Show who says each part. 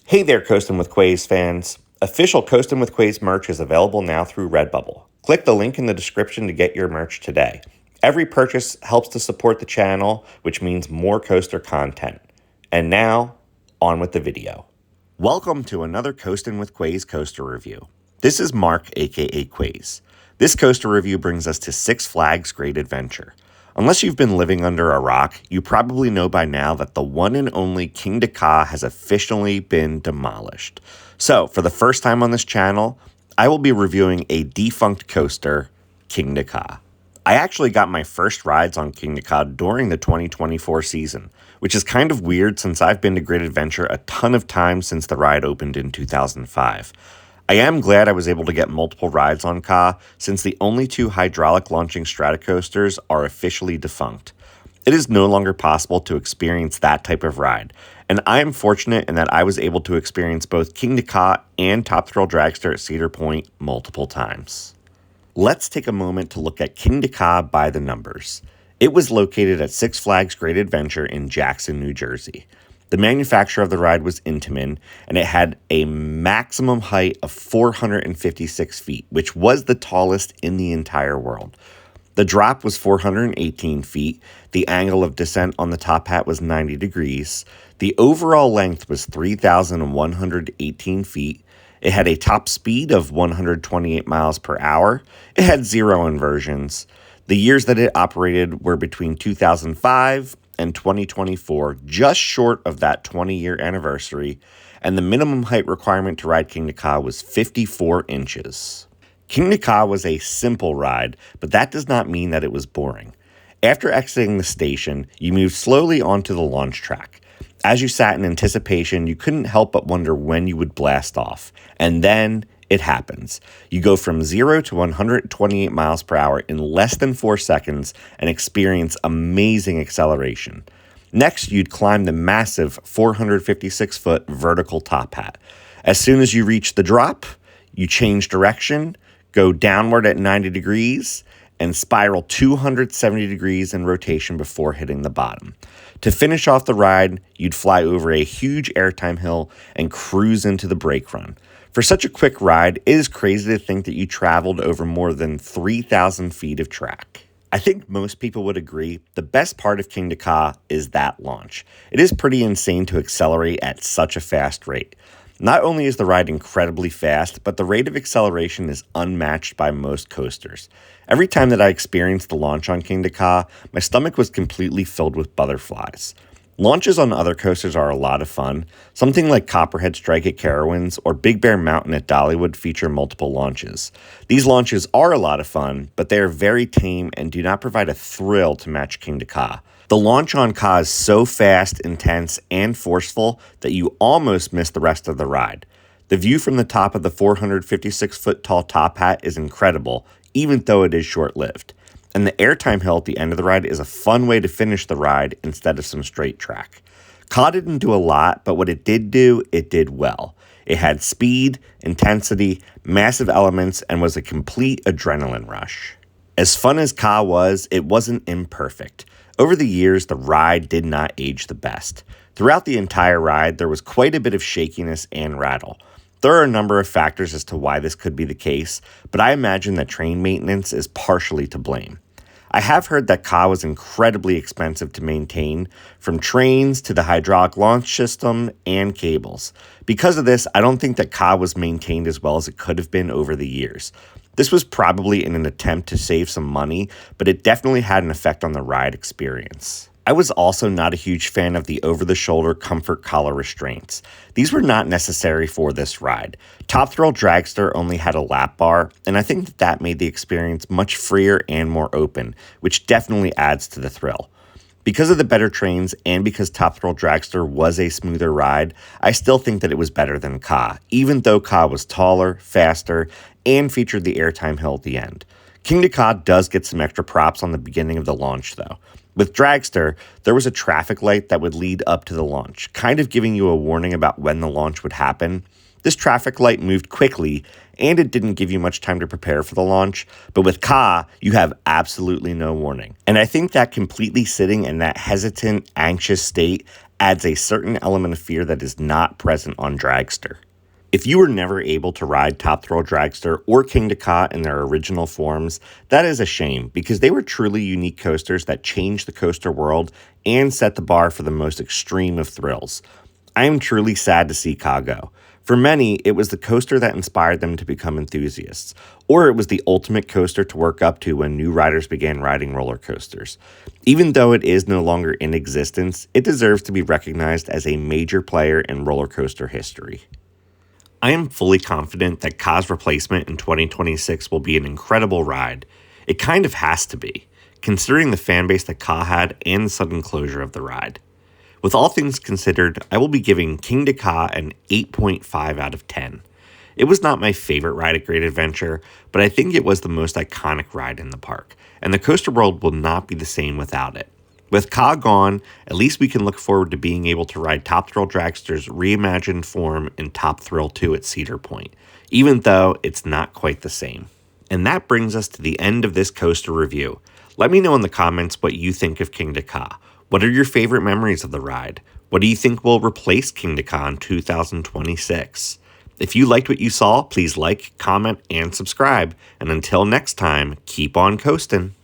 Speaker 1: Hey there, Coastin' with Quays fans. Official Coastin' with Quays merch is available now through Redbubble. Click the link in the description to get your merch today. Every purchase helps to support the channel, which means more coaster content. And now, on with the video. Welcome to another Coastin' with Quays coaster review. This is Mark, aka Quays. This coaster review brings us to Six Flags Great Adventure. Unless you've been living under a rock, you probably know by now that the one and only Kingda Ka has officially been demolished. So, for the first time on this channel, I will be reviewing a defunct coaster, Kingda Ka. I actually got my first rides on Kingda Ka during the 2024 season, which is kind of weird since I've been to Great Adventure a ton of times since the ride opened in 2005. I am glad I was able to get multiple rides on Ka, since the only two hydraulic launching Stratocoasters are officially defunct. It is no longer possible to experience that type of ride, and I am fortunate in that I was able to experience both Kingda Ka and Top Thrill Dragster at Cedar Point multiple times. Let's take a moment to look at Kingda Ka by the numbers. It was located at Six Flags Great Adventure in Jackson, New Jersey. The manufacturer of the ride was Intamin, and it had a maximum height of 456 feet, which was the tallest in the entire world. The drop was 418 feet, the angle of descent on the top hat was 90 degrees, the overall length was 3,118 feet, it had a top speed of 128 miles per hour, it had 0 inversions. The years that it operated were between 2005 and 2024, just short of that 20-year anniversary, and the minimum height requirement to ride Kingda Ka was 54 inches. Kingda Ka was a simple ride, but that does not mean that it was boring. After exiting the station, you moved slowly onto the launch track. As you sat in anticipation, you couldn't help but wonder when you would blast off. And then it happens. You go from 0 to 128 miles per hour in less than 4 seconds and experience amazing acceleration. Next, you'd climb the massive 456-foot vertical top hat. As soon as you reach the drop, you change direction, go downward at 90 degrees, and spiral 270 degrees in rotation before hitting the bottom. To finish off the ride, you'd fly over a huge airtime hill and cruise into the brake run. For such a quick ride, it is crazy to think that you traveled over more than 3,000 feet of track. I think most people would agree the best part of Kingda Ka is that launch. It is pretty insane to accelerate at such a fast rate. Not only is the ride incredibly fast, but the rate of acceleration is unmatched by most coasters. Every time that I experienced the launch on Kingda Ka, my stomach was completely filled with butterflies. Launches on other coasters are a lot of fun. Something like Copperhead Strike at Carowinds or Big Bear Mountain at Dollywood feature multiple launches. These launches are a lot of fun, but they are very tame and do not provide a thrill to match Kingda Ka. The launch on Ka is so fast, intense, and forceful that you almost miss the rest of the ride. The view from the top of the 456-foot tall top hat is incredible, even though it is short-lived. And the airtime hill at the end of the ride is a fun way to finish the ride instead of some straight track. Ka didn't do a lot, but what it do, it did well. It had speed, intensity, massive elements, and was a complete adrenaline rush. As fun as Ka was, it wasn't imperfect. Over the years, the ride did not age the best. Throughout the entire ride, there was quite a bit of shakiness and rattle. There are a number of factors as to why this could be the case, but I imagine that train maintenance is partially to blame. I have heard that Ka was incredibly expensive to maintain, from trains to the hydraulic launch system and cables. Because of this, I don't think that Ka was maintained as well as it could have been over the years. This was probably in an attempt to save some money, but it definitely had an effect on the ride experience. I was also not a huge fan of the over-the-shoulder comfort collar restraints. These were not necessary for this ride. Top Thrill Dragster only had a lap bar, and I think that made the experience much freer and more open, which definitely adds to the thrill. Because of the better trains and because Top Thrill Dragster was a smoother ride, I still think that it was better than Ka, even though Ka was taller, faster, and featured the airtime hill at the end. Kingda Ka does get some extra props on the beginning of the launch, though. With Dragster, there was a traffic light that would lead up to the launch, kind of giving you a warning about when the launch would happen. This traffic light moved quickly, and it didn't give you much time to prepare for the launch, but with Ka, you have absolutely no warning. And I think that completely sitting in that hesitant, anxious state adds a certain element of fear that is not present on Dragster. If you were never able to ride Top Thrill Dragster or Kingda Ka in their original forms, that is a shame because they were truly unique coasters that changed the coaster world and set the bar for the most extreme of thrills. I am truly sad to see Ka go. For many, it was the coaster that inspired them to become enthusiasts, or it was the ultimate coaster to work up to when new riders began riding roller coasters. Even though it is no longer in existence, it deserves to be recognized as a major player in roller coaster history. I am fully confident that Ka's replacement in 2026 will be an incredible ride. It kind of has to be, considering the fanbase that Ka had and the sudden closure of the ride. With all things considered, I will be giving Kingda Ka an 8.5 out of 10. It was not my favorite ride at Great Adventure, but I think it was the most iconic ride in the park, and the coaster world will not be the same without it. With Ka gone, at least we can look forward to being able to ride Top Thrill Dragster's reimagined form in Top Thrill 2 at Cedar Point, even though it's not quite the same. And that brings us to the end of this coaster review. Let me know in the comments what you think of Kingda Ka. What are your favorite memories of the ride? What do you think will replace Kingda Ka in 2026? If you liked what you saw, please like, comment, and subscribe. And until next time, keep on coasting.